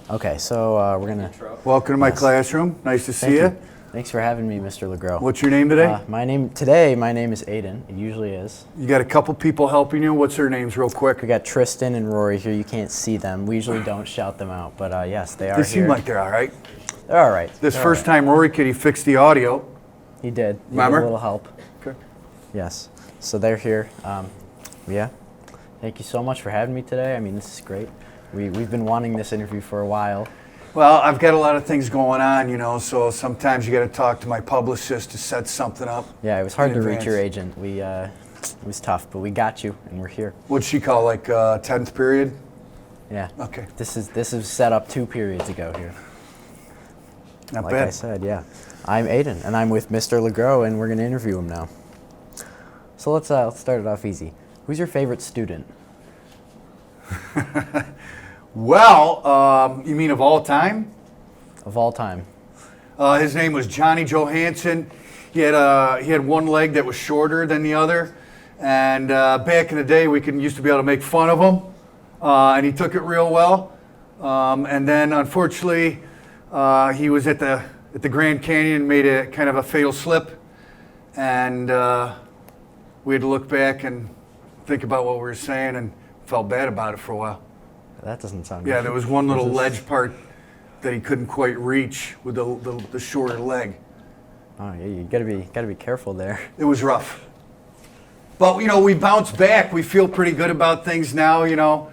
Okay, so we're gonna. Welcome to my classroom. Nice to see you. Thanks for having me, Mr. Legro. What's your name today? My name is Aiden. It usually is. You got a couple people helping you. What's their names, real quick? We got Tristan and Rory here. You can't see them. We usually don't shout them out, but yes, they are They here. seem like they're all right. They're all right. This first time Rory could, he fixed the audio. He did. He Remember? did a little help. Okay. Yes. So they're here. Yeah. Thank you so much for having me today. I mean, this is great. We've been wanting this interview for a while. Well, I've got a lot of things going on, you know, so sometimes you got to talk to my publicist to set something up. Yeah, it was hard to reach your agent. It was tough, but we got you, and we're here. What'd she call, like 10th period? Yeah. Okay. This is set up 2 periods ago here. Not like bad. I said, yeah. I'm Aiden, and I'm with Mr. Legro, and we're going to interview him now. So let's start it off easy. Who's your favorite student? Well, you mean of all time? Of all time. His name was Johansen. He had one leg that was shorter than the other, and back in the day we used to be able to make fun of him, and he took it real well. And then unfortunately, he was at the Grand Canyon and made a kind of a fatal slip, and we had to look back and think about what we were saying, and felt bad about it for a while. That doesn't sound good. Yeah, there was one little ledge part that he couldn't quite reach with the shorter leg. Oh, yeah, you gotta be careful there. It was rough. But, you know, we bounced back. We feel pretty good about things now, you know.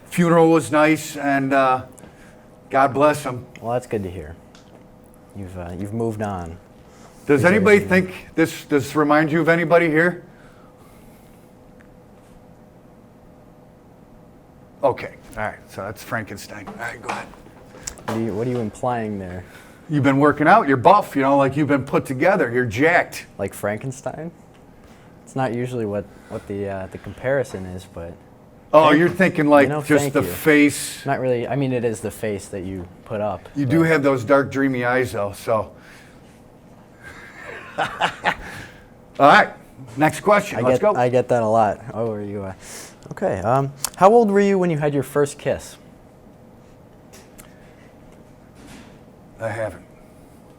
Funeral was nice, and God bless him. Well, that's good to hear. You've moved on. Does anybody think this remind you of anybody here? Okay, all right, so that's Frankenstein. All right, go ahead. What are you implying there? You've been working out, you're buff, you know, like you've been put together, you're jacked. Like Frankenstein? It's not usually what the comparison is, but... Oh, you're thinking like just the face. Not really. I mean, it is the face that you put up. You do have those dark, dreamy eyes, though, so. All right, next question. Let's go. I get that a lot. Oh, are you... Okay. How old were you when you had your first kiss? I haven't.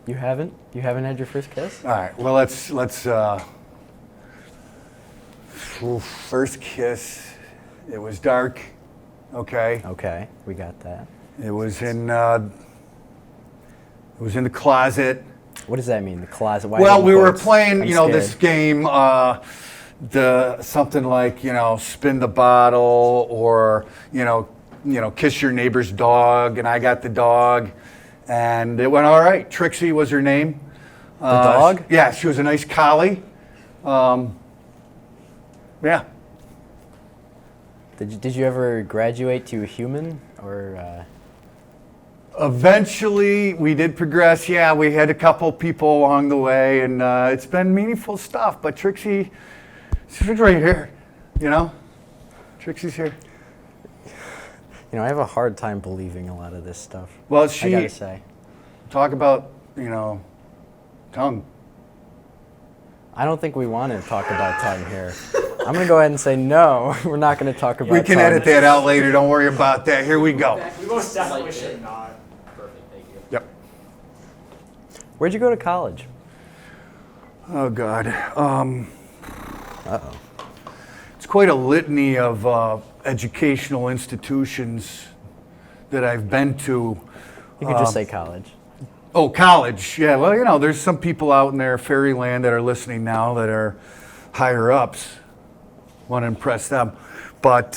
You haven't? You haven't had your first kiss? All right. Well, let's. First kiss. It was dark. Okay. Okay. We got that. It was in. It was in the closet. What does that mean? The closet? Why Well, we were quotes? playing, I'm you know, scared. this game. Something like, you know, spin the bottle, or you know, kiss your neighbor's dog, and I got the dog, and it went all right. Trixie was her name. The dog? Yeah, she was a nice collie. Yeah. Did you ever graduate to a human, or? Eventually, we did progress. Yeah, we had a couple people along the way, and it's been meaningful stuff. But Trixie. She's right here, you know? Trixie's here. You know, I have a hard time believing a lot of this stuff. Well, I gotta say. Talk about, you know, tongue. I don't think we want to talk about tongue here. I'm going to go ahead and say no, we're not going to talk about tongue. We can edit that out later. Don't worry about that. Here we go. We most definitely should not. Perfect, thank you. Yep. Where'd you go to college? Oh, God. Uh-oh. It's quite a litany of educational institutions that I've been to. You could just say college. Oh, college. Yeah, well, you know, there's some people out in there, fairyland, that are listening now that are higher ups. Want to impress them. But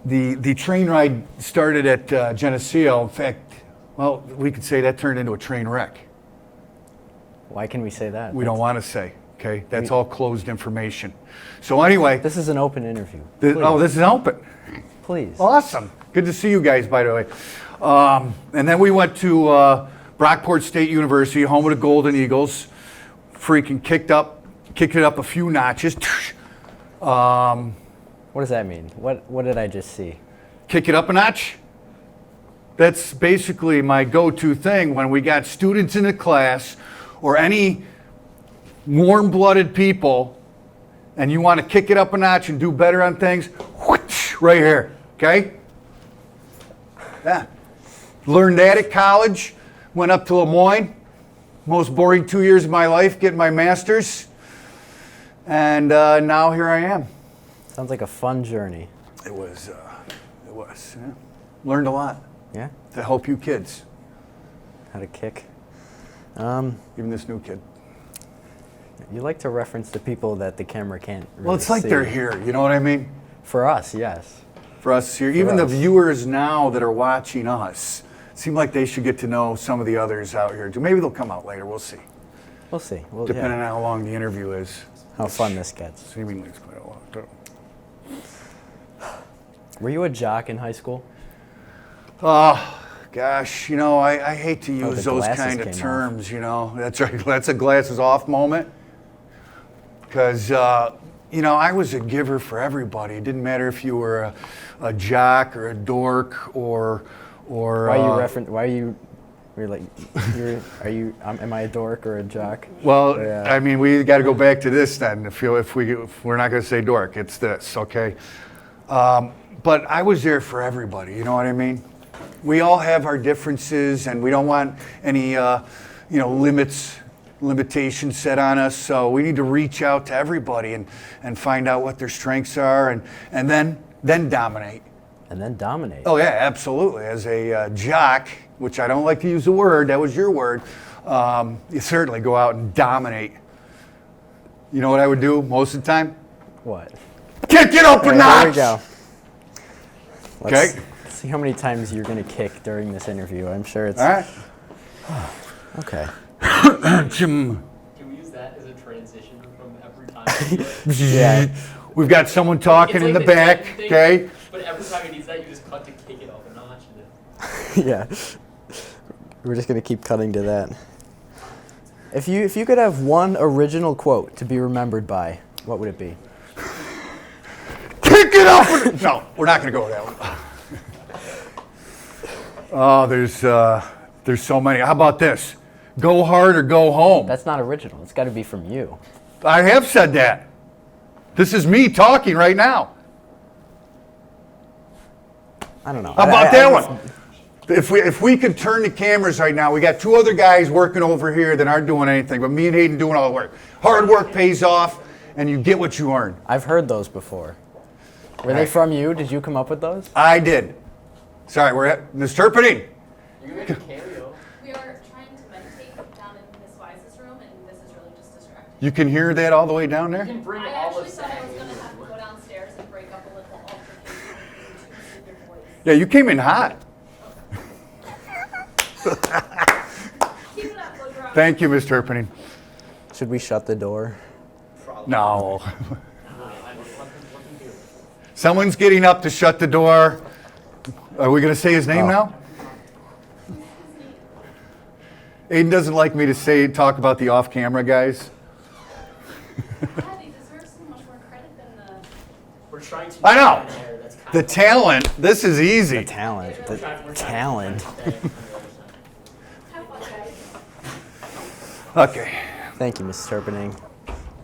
the train ride started at Geneseo. In fact, well, we could say that turned into a train wreck. Why can we say that? We don't want to say, okay? That's all closed information. So anyway. This is an open interview. This is open. Please. Awesome. Good to see you guys, by the way. And then we went to Brockport State University, home of the Golden Eagles. Freaking kicked it up a few notches. What does that mean? What did I just see? Kick it up a notch? That's basically my go-to thing when we got students in the class or any warm-blooded people and you want to kick it up a notch and do better on things, whoosh, right here, okay? Yeah. Learned that at college. Went up to Lemoyne. Most boring 2 years of my life, getting my master's. And now here I am. Sounds like a fun journey. It was. Yeah. Learned a lot Yeah? to help you kids. How to kick. Even this new kid. You like to reference the people that the camera can't really Well, it's like see. they're here. You know what I mean? For us, yes. For us here, even the us. viewers now that are watching us, seem like they should get to know some of the others out here too. Maybe they'll come out later. We'll see. We'll see. Well, Depending yeah, on how long the interview is. how fun this gets. Seemingly it's quite a long time. Were you a jock in high school? Oh, gosh, I hate to Oh, use the those glasses kind came of off. terms, That's right. That's a glasses off moment. Because, I was a giver for everybody. It didn't matter if you were a jock or a dork or am I a dork or a jock? Well, Yeah. I mean, we got to go back to this then. If we're not going to say dork, it's this, okay? But I was there for everybody. You know what I mean? We all have our differences, and we don't want any, limitations set on us. So we need to reach out to everybody and find out what their strengths are, and then dominate. And then dominate. Oh yeah, absolutely. As a jock, which I don't like to use the word, that was your word, you certainly go out and dominate. You know what I would do most of the time? What? Kick it up a Okay, notch! there we go. Let's Okay. see how many times you're going to kick during this interview. I'm sure it's... All right. Okay. Jim. Can we use that as a transition from every time? Yeah. We've got someone talking It's in like the back, same thing, okay? But every time he needs that, you just cut to kick it up a notch. And then... Yeah. We're just going to keep cutting to that. If you could have one original quote to be remembered by, what would it be? Kick it up! No, we're not going to go with that one. Oh, there's so many. How about this? Go hard or go home. That's not original. It's got to be from you. I have said that. This is me talking right now. I don't know. How about that one? If we could turn the cameras right now, we got two other guys working over here that aren't doing anything, but me and Aiden doing all the work. Hard work pays off, and you get what you earn. I've heard those before. Were they from you? Did you come up with those? I did. Sorry, we're at Ms. Turpinning. You can make a cameo. We are trying to meditate down in Miss Wise's room, and this is really just distracting. You can hear that all the way down You there? can bring I all actually of thought I that. was going to have to go downstairs and break up a little altercation between your voice. Yeah, you came in hot. Keep it up, Legro. Thank you, Ms. Turpinning. Should we shut the door? No. Someone's getting up to shut the door. Are we going to say his name now? Aiden doesn't like me to talk about the off-camera guys. Yeah, they deserve so much more credit than the... We're trying to. I know. get in there. That's kind The of- talent, this is easy. Talent. we're The trying to talent. find that on the other side. Have fun, guys. Okay, Thank you, Miss Turpinning.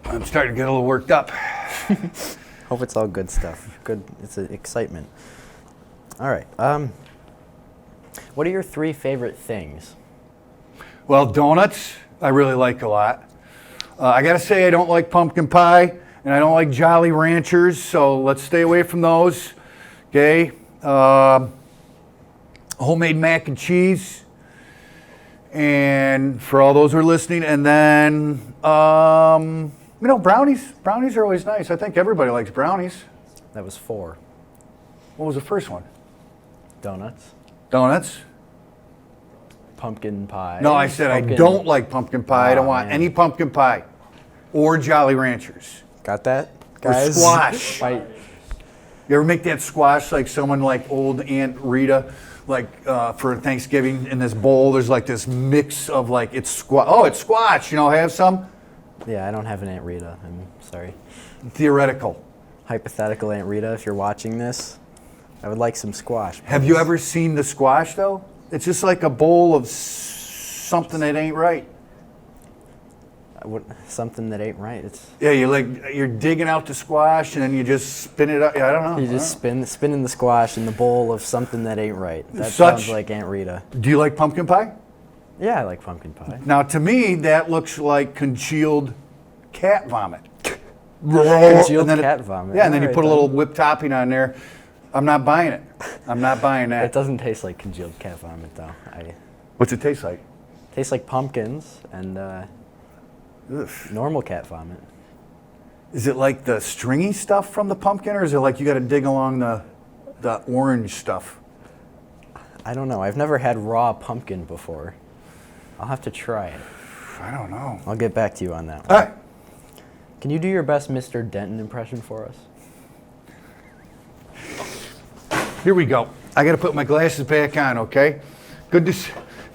I'm starting to get a little worked up. Hope it's all good stuff. Good. It's excitement. All right. What are your 3 favorite things? Well, donuts, I really like a lot. I gotta say, I don't like pumpkin pie, and I don't like Jolly Ranchers, so let's stay away from those. Okay. Homemade mac and cheese, and for all those who are listening, and then, brownies. Brownies are always nice. I think everybody likes brownies. That was 4. What was the first one? Donuts. Donuts? Pumpkin pie. No, I said I Pumpkin- don't like pumpkin pie. I don't Aw, want man. any pumpkin pie or Jolly Ranchers. Got that, Or guys? squash. Right. You ever make that squash like someone like old Aunt Rita, for Thanksgiving in this bowl? There's like this mix of like it's squash. Oh, it's squash. Have some Yeah, I don't have an Aunt Rita. I'm sorry. theoretical. Hypothetical Aunt Rita, if you're watching this, I would like some squash. Have you please. ever seen the squash though? It's just like a bowl of something that ain't right. Something that ain't right. It's Yeah, you're digging out the squash and then you just spin it up. Yeah, I don't know. you just spinning the squash in the bowl of something that ain't right. That Such- sounds like Aunt Rita. Do you like pumpkin pie? Yeah, I like pumpkin pie. Now, to me, that looks like congealed cat vomit. Congealed And then cat vomit. Yeah, and then you Alright, put a little whipped topping on there. I'm not buying it. I'm not buying It that. doesn't taste like congealed cat vomit though. What's it taste like? Tastes like pumpkins and Ugh. normal cat vomit. Is it like the stringy stuff from the pumpkin, or is it like you got to dig along the orange stuff? I don't know. I've never had raw pumpkin before. I'll have to try it. I don't know. I'll get back to you on that one. All right. Can you do your best Mr. Denton impression for us? Here we go. I got to put my glasses back on, okay?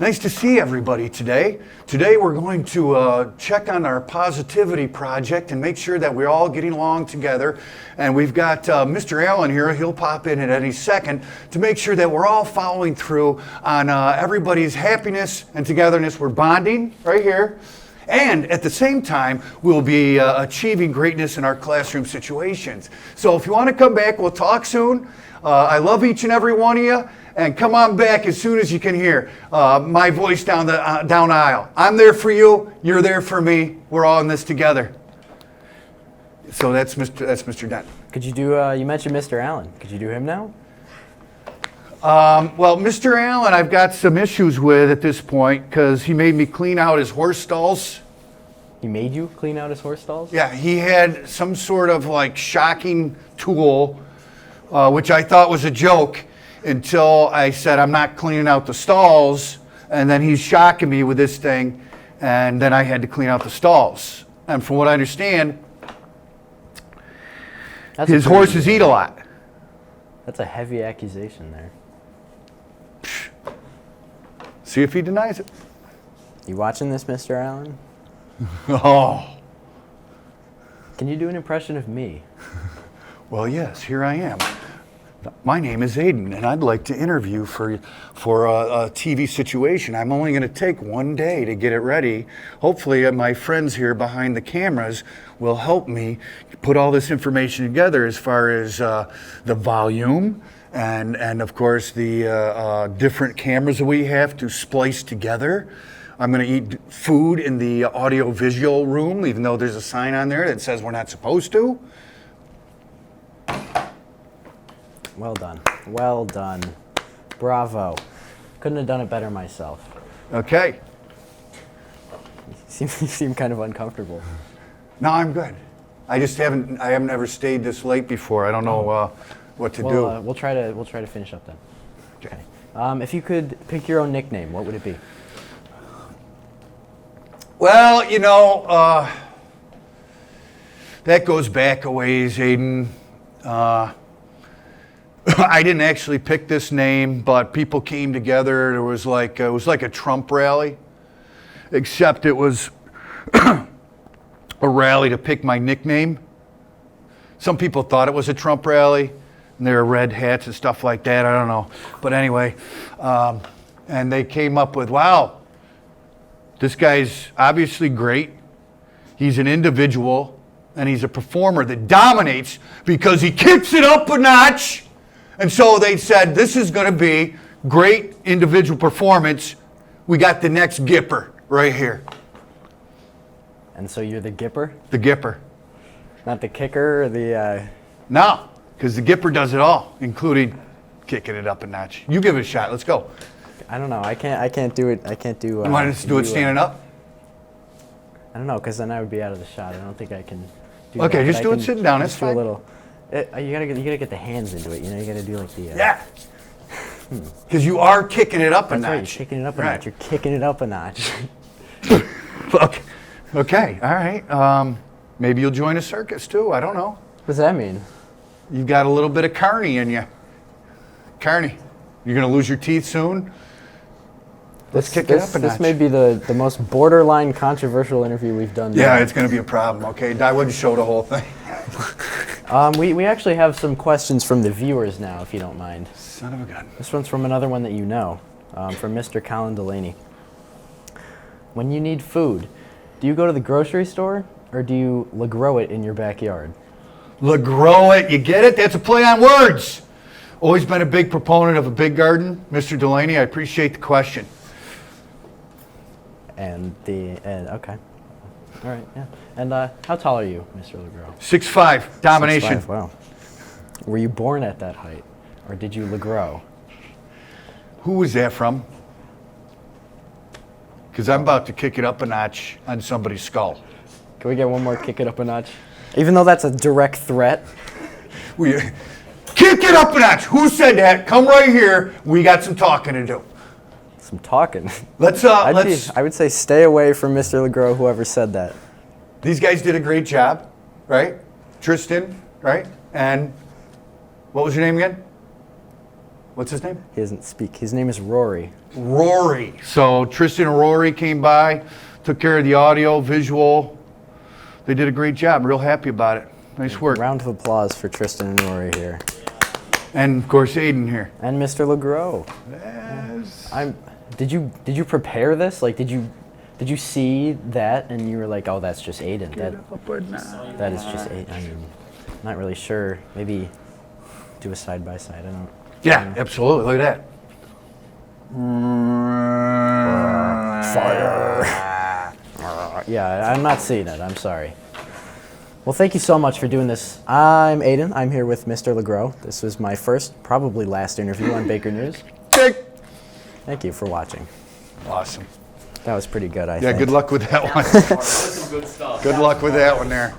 Nice to see everybody today. Today we're going to check on our positivity project and make sure that we're all getting along together. And we've got Mr. Allen here. He'll pop in at any second to make sure that we're all following through on everybody's happiness and togetherness. We're bonding right here. And at the same time, we'll be achieving greatness in our classroom situations. So if you want to come back, we'll talk soon. I love each and every one of you. And come on back as soon as you can hear my voice down the aisle. I'm there for you. You're there for me. We're all in this together. So that's Mr. Dent. Could you do, you mentioned Mr. Allen. Could you do him now? Well, Mr. Allen, I've got some issues with at this point because he made me clean out his horse stalls. He made you clean out his horse stalls? Yeah, he had some sort of like shocking tool, which I thought was a joke until I said, I'm not cleaning out the stalls. And then he's shocking me with this thing. And then I had to clean out the stalls. And from what I understand, That's his a pretty- horses eat a lot. That's a heavy accusation there. See if he denies it. You watching this, Mr. Allen? Oh, Can you do an impression of me? well, yes, here I am. My name is Aiden, and I'd like to interview for a TV situation. I'm only going to take one day to get it ready. Hopefully, my friends here behind the cameras will help me put all this information together as far as the volume and of course, the different cameras that we have to splice together. I'm going to eat food in the audio-visual room, even though there's a sign on there that says we're not supposed to. Well done. Well done. Bravo. Couldn't have done it better myself. Okay. You seem kind of uncomfortable. No, I'm good. I haven't ever stayed this late before. I don't know what to do. We'll try to finish up then. Okay. If you could pick your own nickname, what would it be? Well, you know, that goes back a ways, Aiden. I didn't actually pick this name, but people came together. It was like a Trump rally, except it was a rally to pick my nickname. Some people thought it was a Trump rally, and there were red hats and stuff like that. I don't know, but anyway, and they came up with, wow, this guy's obviously great. He's an individual, and he's a performer that dominates because he kicks it up a notch. And so they said, this is going to be great individual performance. We got the next Gipper right here. And so you're the Gipper? The Gipper. Not the kicker or the... No, because the Gipper does it all, including kicking it up a notch. You give it a shot. Let's go. I don't know. I can't do it. I can't do... You want us to do it standing up? I don't know, because then I would be out of the shot. I don't think I can do Okay, that, just but do I it can sitting down. just It's do a fine. little... you gotta get the hands into it. You know, you gotta do like the... Yeah. Because you are kicking it up a That's right, you're notch. kicking it up a Right. notch. You're kicking it up a notch. Okay, all right. Maybe you'll join a circus too. I don't know. What does that mean? You've got a little bit of carny in you. Carny. You're going to lose your teeth soon. Let's kick it up a notch. This may be the most borderline controversial interview we've done. Yeah, yet. it's going to be a problem, okay? I wouldn't show the whole thing. We actually have some questions from the viewers now, if you don't mind. Son of a gun. This one's from another one that you know, from Mr. Colin Delaney. When you need food, Do you go to the grocery store or do you Legro it in your backyard? Legro it, you get it? That's a play on words. Always been a big proponent of a big garden. Mr. Delaney, I appreciate the question. And okay. All right, yeah. And how tall are you, Mr. Legro? 6'5", domination. 6'5", wow. Were you born at that height or did you Legro? Who was that from? Because I'm about to kick it up a notch on somebody's skull. Can we get one more kick it up a notch? Even though that's a direct threat. Kick it up a notch. Who said that? Come right here. We got some talking to do. Some talking. Let's. I would say stay away from Mr. Legro, whoever said that. These guys did a great job, right? Tristan, right? And what was your name again? What's his name? He doesn't speak. His name is Rory. Rory. So Tristan and Rory came by, took care of the audio, visual. They did a great job. Real happy about it. Nice work. Round of applause for Tristan and Rory here. And of course Aiden here. And Mr. Legro. Yes. Did you prepare this? Like, did you see that and you were like, oh, that's just Aiden. That is just Aiden. I mean, not really sure. Maybe do a side by side. I don't. Yeah, absolutely. Look at that. Fire. Yeah, I'm not seeing it. I'm sorry. Well, thank you so much for doing this. I'm Aiden. I'm here with Mr. Legro. This was my first, probably last interview on Baker News. Thank you for watching. Awesome. That was pretty good, I think. Yeah, good luck with that one. That was some good stuff. Good luck with that one there.